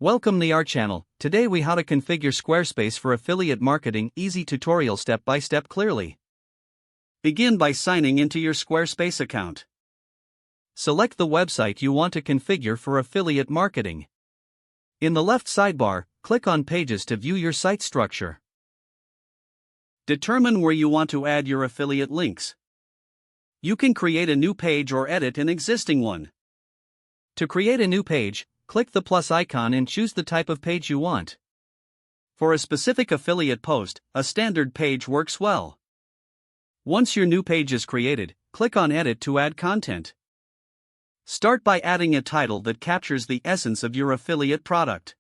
Welcome to our channel. Today we how to configure Squarespace for affiliate marketing. Easy tutorial step by step clearly. Begin by signing into your Squarespace account. Select the website you want to configure for affiliate marketing. In the left sidebar, click on Pages to view your site structure. Determine where you want to add your affiliate links. You can create a new page or edit an existing one. To create a new page, click the plus icon and choose the type of page you want. For a specific affiliate post, a standard page works well. Once your new page is created, click on Edit to add content. Start by adding a title that captures the essence of your affiliate product.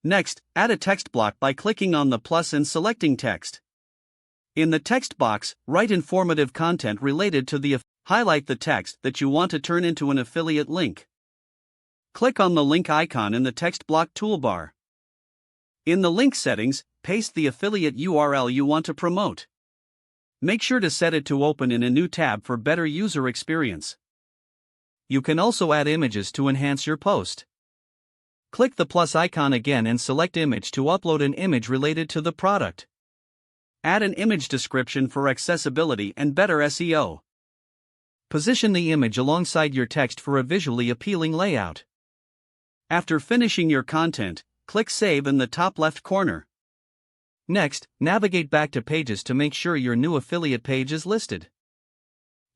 Next, add a text block by clicking on the plus and selecting text. In the text box, write informative content related to the highlight the text that you want to turn into an affiliate link. Click on the link icon in the text block toolbar. In the link settings, paste the affiliate URL you want to promote. Make sure to set it to open in a new tab for better user experience. You can also add images to enhance your post. Click the plus icon again and select Image to upload an image related to the product. Add an image description for accessibility and better SEO. Position the image alongside your text for a visually appealing layout. After finishing your content, click Save in the top left corner. Next, navigate back to Pages to make sure your new affiliate page is listed.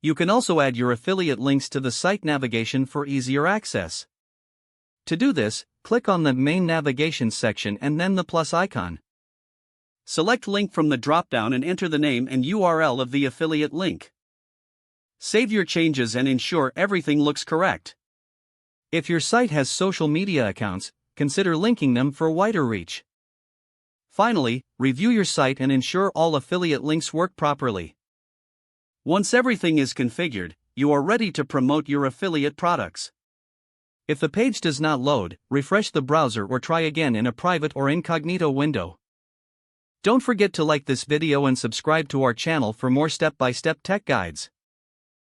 You can also add your affiliate links to the site navigation for easier access. To do this, click on the main navigation section and then the plus icon. Select Link from the drop-down and enter the name and URL of the affiliate link. Save your changes and ensure everything looks correct. If your site has social media accounts, consider linking them for wider reach. Finally, review your site and ensure all affiliate links work properly. Once everything is configured, you are ready to promote your affiliate products. If the page does not load, refresh the browser or try again in a private or incognito window. Don't forget to like this video and subscribe to our channel for more step-by-step tech guides.